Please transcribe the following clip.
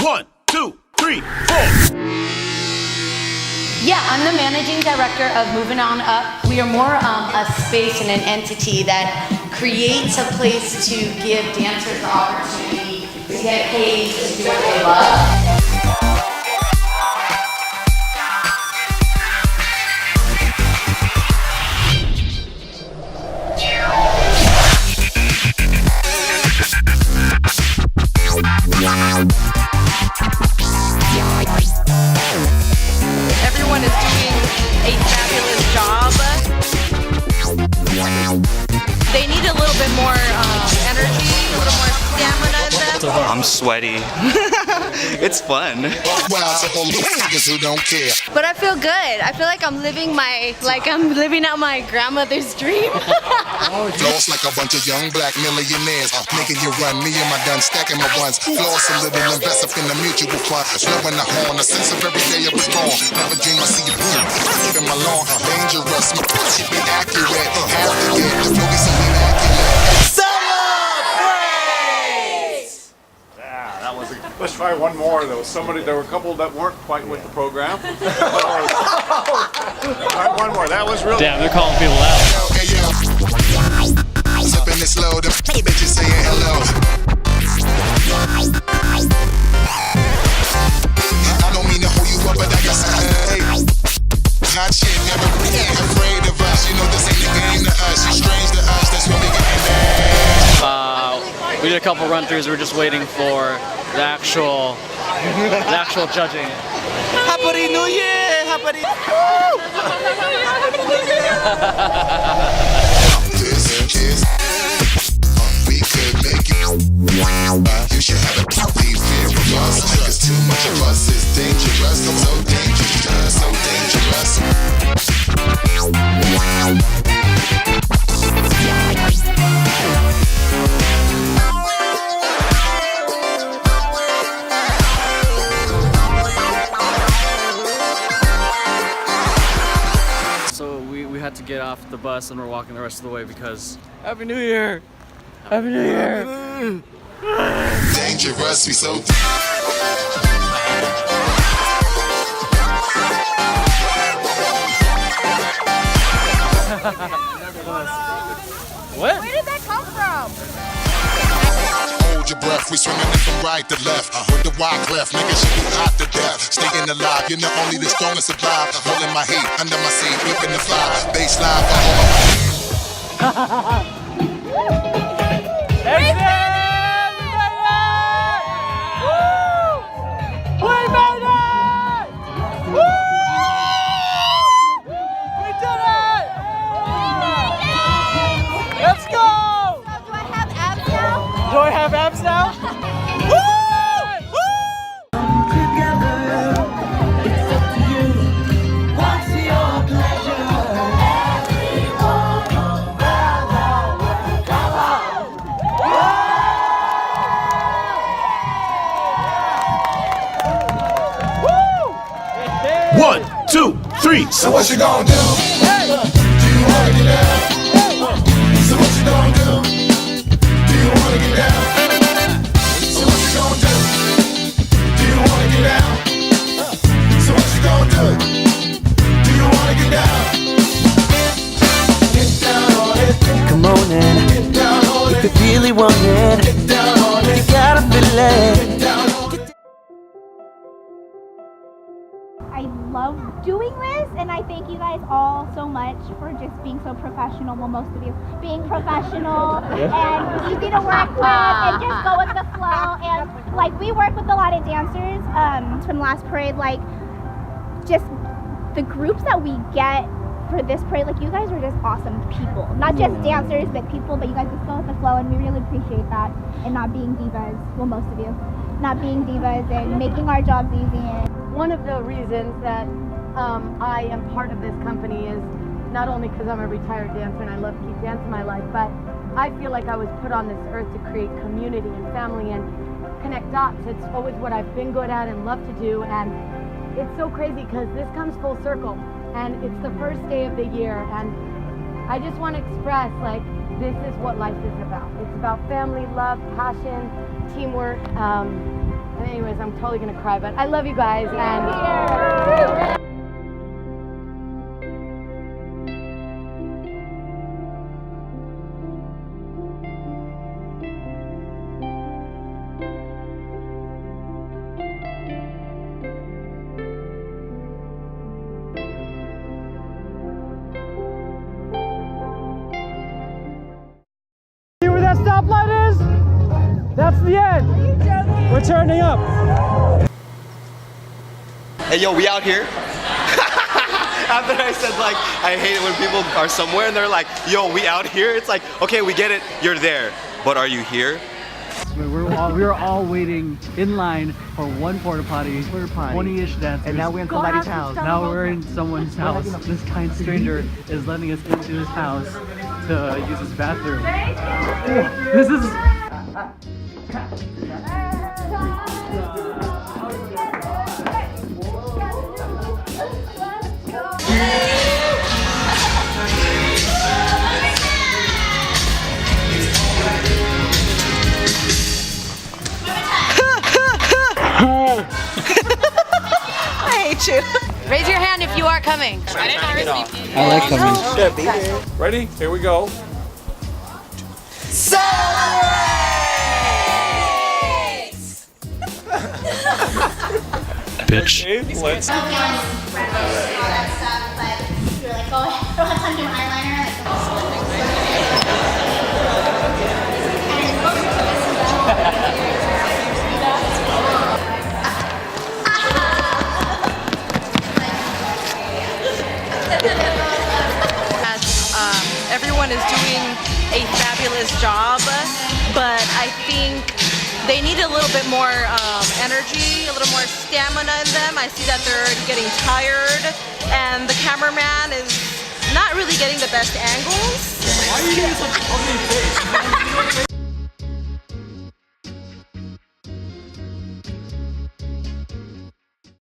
1, 2, 3, 4. Yeah, I'm the managing director of Movin On Up. We are more a space and an entity that creates a place to give dancers the opportunity to get paid to do what they love. Everyone is doing a fabulous job. They need a little bit more energy, a little more stamina in them. I'm sweaty. It's fun. But I feel good. I feel like I'm living out my grandmother's dream. Floss like a bunch of young black millionaires, making you run. Me and my gun stacking my ones. Floss a little, invest up in the mutual fund. Blowing the horn, a sense of every day I was born. Never dream I see you boom. In my lawn, dangerous. My shit be accurate. Have to get the movies so inaccurate. Celebrate! Yeah, that was. Let's try one more though. There were a couple that weren't quite with the program. All right, one more. That was really. Damn, they're calling people out. Hey, yo. Sipping it slow, the bitches saying hello. I don't mean to hold you up, but I got some hey. Hot shit, never be afraid of us. You know this ain't the game to us. You strange to us, that's what we getting mad. We did a couple run-throughs. We're just waiting for the actual judging. Happy New Year! Happy This is we could make it. You should have a healthy fear of us. Cause too much of us is dangerous. So dangerous, so dangerous. So we had to get off the bus and we're walking the rest of the way because Happy New Year! Happy New Year! Dangerous, we so What? Where did that come from? hold your breath. We swinging it from right to left. With the wide cleft, niggas should be hot to death. Staying alive, you're not only the strongest survive. Holding my heat under my seat, whipping the fly. Bass live, Do I have abs now? One, two, three. so what you gonna do? Do you wanna get down? So what you gonna do? Do you wanna get down? So what you gonna do? Do you wanna get down? So what you gonna do? Do you wanna get down? Get down on it. Come on in, Get down on if it. you really want it, Get down on you it. gotta feel it. Get down on it. I love doing this, and I thank you guys all so much for just being so professional. Well, most of you being professional and easy to work with, and just go with the flow. And like, we work with a lot of dancers from last parade. Like, just the groups that we get for this parade, like, you guys are just awesome people. Not just dancers, but people. But you guys just go with the flow, and we really appreciate that. And not being divas. Well, most of you, not being divas and making our jobs easy. And one of the reasons that I am part of this company is not only because I'm a retired dancer and I love to keep dancing my life, but I feel like I was put on this earth to create community and family and connect dots. It's always what I've been good at and love to do, and it's so crazy because this comes full circle, and it's the first day of the year, and I just want to express, like, this is what life is about. It's about family, love, passion, teamwork, And anyways, I'm totally gonna cry, but I love you guys and. See where that stoplight is? That's the end. We're turning up. Hey, yo, we out here. After I said, like, I hate it when people are somewhere and they're like, yo, we out here. It's like, okay, we get it. You're there. But are you here? We were all waiting in line for one porta potty, 20-ish dancers. And now we're in somebody's house. Now we're in someone's house. This kind stranger is letting us into his house to use his bathroom. This is... I hate you. Raise your hand if you are coming. I like coming. Ready? Here we go. Bitch. Okay, let's. All that stuff, but we were like, oh, I don't have time to do eyeliner. Everyone is doing a fabulous job, but I think they need a little bit more energy, a little more stamina in them. I see that they're getting tired, and the cameraman is not really getting the best angles. Why are you getting such ugly face?